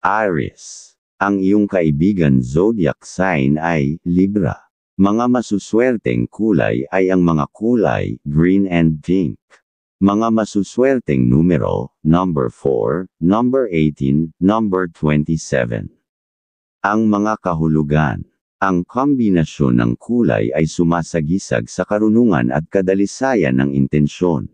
Aries. Ang iyong kaibigan zodiac sign ay Libra. Mga masuswerteng kulay ay ang mga kulay green and pink. Mga masuswerteng numero, number 4, number 18, number 27. Ang mga kahulugan. Ang kombinasyon ng kulay ay sumasagisag sa karunungan at kadalisayan ng intensyon.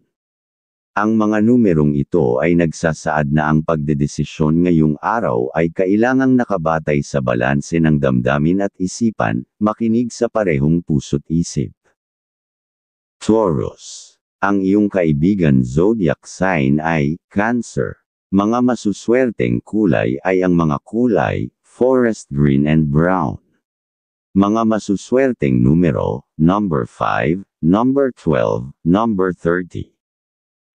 Ang mga numerong ito ay nagsasaad na ang pagdedesisyon ngayong araw ay kailangang nakabatay sa balanse ng damdamin at isipan, makinig sa parehong puso't isip. Taurus. Ang iyong kaibigan zodiac sign ay Cancer. Mga masuswerteng kulay ay ang mga kulay forest green and brown. Mga masuswerteng numero, number 5, number 12, number 30.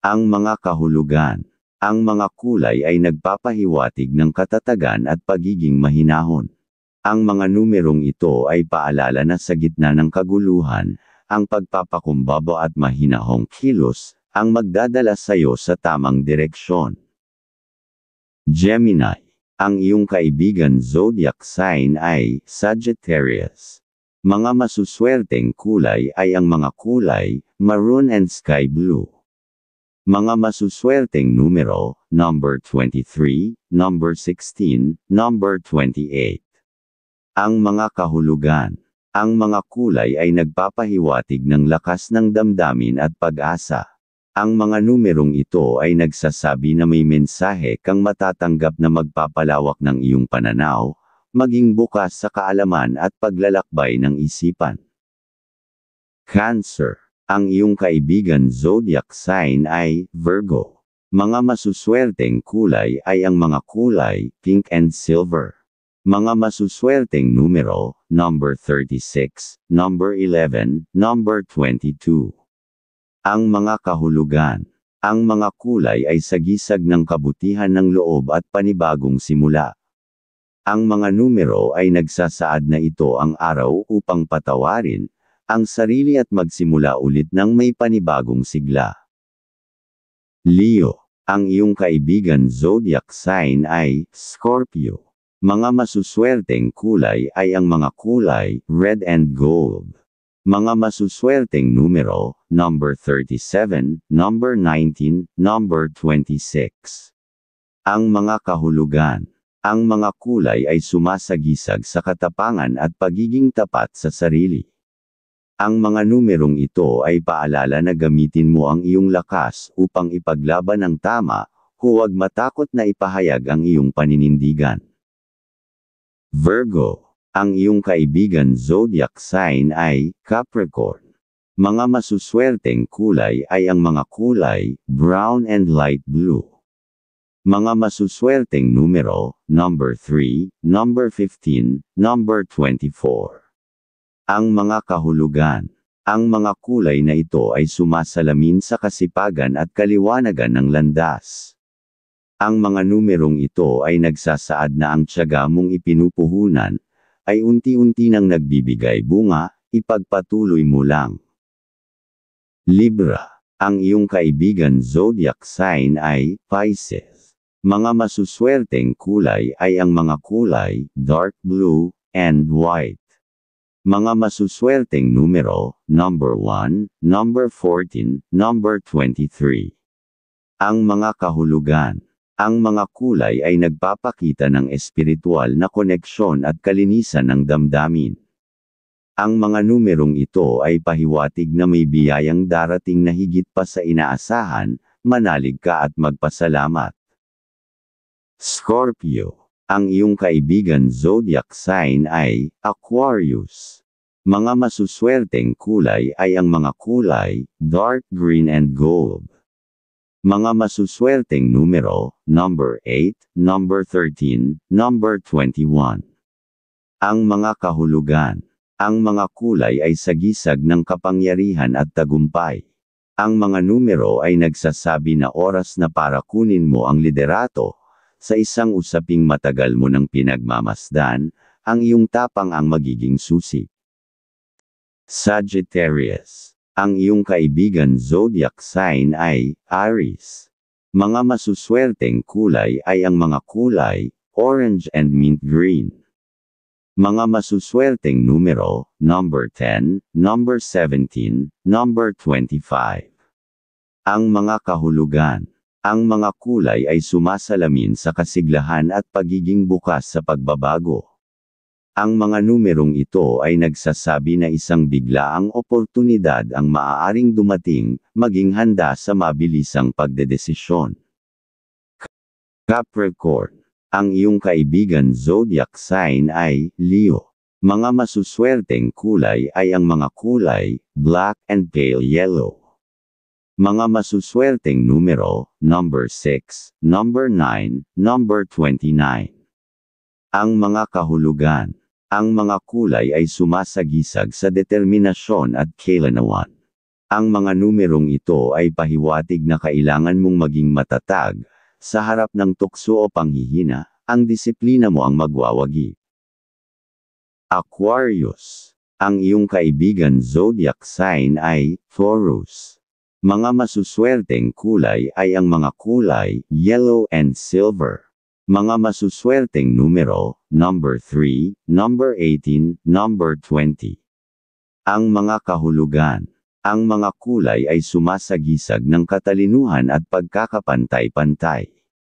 Ang mga kahulugan. Ang mga kulay ay nagpapahiwatig ng katatagan at pagiging mahinahon. Ang mga numerong ito ay paalala na sa gitna ng kaguluhan, ang pagpapakumbaba at mahinahong kilos, ang magdadala sa iyo sa tamang direksyon. Gemini. Ang iyong kaibigan zodiac sign ay Sagittarius. Mga masuswerteng kulay ay ang mga kulay maroon and sky blue. Mga masuswerteng numero, number 23, number 16, number 28. Ang mga kahulugan. Ang mga kulay ay nagpapahiwatig ng lakas ng damdamin at pag-asa. Ang mga numerong ito ay nagsasabi na may mensahe kang matatanggap na magpapalawak ng iyong pananaw, maging bukas sa kaalaman at paglalakbay ng isipan. Cancer. Ang iyong kaibigan zodiac sign ay Virgo. Mga masuswerteng kulay ay ang mga kulay pink and silver. Mga masuswerteng numero, number 36, number 11, number 22. Ang mga kahulugan. Ang mga kulay ay sagisag ng kabutihan ng loob at panibagong simula. Ang mga numero ay nagsasaad na ito ang araw upang patawarin ang sarili at magsimula ulit ng may panibagong sigla. Leo. Ang iyong kaibigan zodiac sign ay Scorpio. Mga masuswerteng kulay ay ang mga kulay red and gold. Mga masuswerteng numero, number 37, number 19, number 26. Ang mga kahulugan. Ang mga kulay ay sumasagisag sa katapangan at pagiging tapat sa sarili. Ang mga numerong ito ay paalala na gamitin mo ang iyong lakas upang ipaglaban ang tama, huwag matakot na ipahayag ang iyong paninindigan. Virgo. Ang iyong kaibigan zodiac sign ay Capricorn. Mga masuswerteng kulay ay ang mga kulay brown and light blue. Mga masuswerteng numero, number 3, number 15, number 24. Ang mga kahulugan. Ang mga kulay na ito ay sumasalamin sa kasipagan at kaliwanagan ng landas. Ang mga numerong ito ay nagsasaad na ang tiyaga mong ipinupuhunan ay unti-unti nang nagbibigay bunga, ipagpatuloy mo lang. Libra. Ang iyong kaibigan zodiac sign ay Pisces. Mga masuswerteng kulay ay ang mga kulay dark blue and white. Mga masuswerteng numero, number 1, number 14, number 23. Ang mga kahulugan. Ang mga kulay ay nagpapakita ng espiritual na koneksyon at kalinisan ng damdamin. Ang mga numerong ito ay pahiwatig na may biyayang darating na higit pa sa inaasahan, manalig ka at magpasalamat. Scorpio. Ang iyong kaibigan zodiac sign ay Aquarius. Mga masuswerteng kulay ay ang mga kulay dark green and gold. Mga masuswerteng numero, number 8, number 13, number 21. Ang mga kahulugan. Ang mga kulay ay sagisag ng kapangyarihan at tagumpay. Ang mga numero ay nagsasabi na oras na para kunin mo ang liderato. Sa isang usaping matagal mo nang pinagmamasdan, ang iyong tapang ang magiging susi. Sagittarius. Ang iyong kaibigan zodiac sign ay Aries. Mga masuswerteng kulay ay ang mga kulay orange and mint green. Mga masuswerteng numero, number 10, number 17, number 25. Ang mga kahulugan. Ang mga kulay ay sumasalamin sa kasiglahan at pagiging bukas sa pagbabago. Ang mga numerong ito ay nagsasabi na isang biglaang oportunidad ang maaaring dumating, maging handa sa mabilisang pagdedesisyon. Capricorn. Ang iyong kaibigan zodiac sign ay Leo. Mga masuswerteng kulay ay ang mga kulay, black and pale yellow. Mga masuswerteng numero, number 6, number 9, number 29. Ang mga kahulugan. Ang mga kulay ay sumasagisag sa determinasyon at kailanawan. Ang mga numerong ito ay pahiwatig na kailangan mong maging matatag, sa harap ng tukso o panghihina, ang disiplina mo ang magwawagi. Aquarius. Ang iyong kaibigan zodiac sign ay Taurus. Mga masuswerteng kulay ay ang mga kulay, yellow and silver. Mga masuswerteng numero, number 3, number 18, number 20. Ang mga kahulugan. Ang mga kulay ay sumasagisag ng katalinuhan at pagkakapantay-pantay.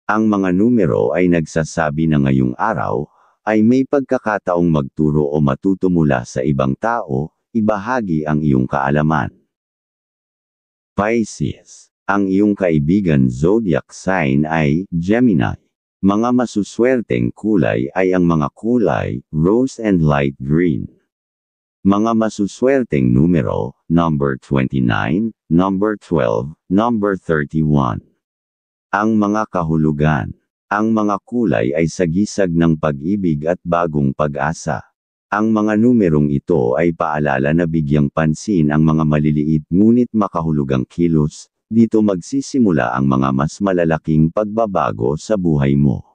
Ang mga numero ay nagsasabi na ngayong araw, ay may pagkakataong magturo o matuto mula sa ibang tao, ibahagi ang iyong kaalaman. Pisces. Ang iyong kaibigan zodiac sign ay Gemini. Mga masuswerteng kulay ay ang mga kulay, rose and light green. Mga masuswerteng numero, number 29, number 12, number 31. Ang mga kahulugan. Ang mga kulay ay sagisag ng pag-ibig at bagong pag-asa. Ang mga numerong ito ay paalala na bigyang pansin ang mga maliliit ngunit makahulugang kilos, dito magsisimula ang mga mas malalaking pagbabago sa buhay mo.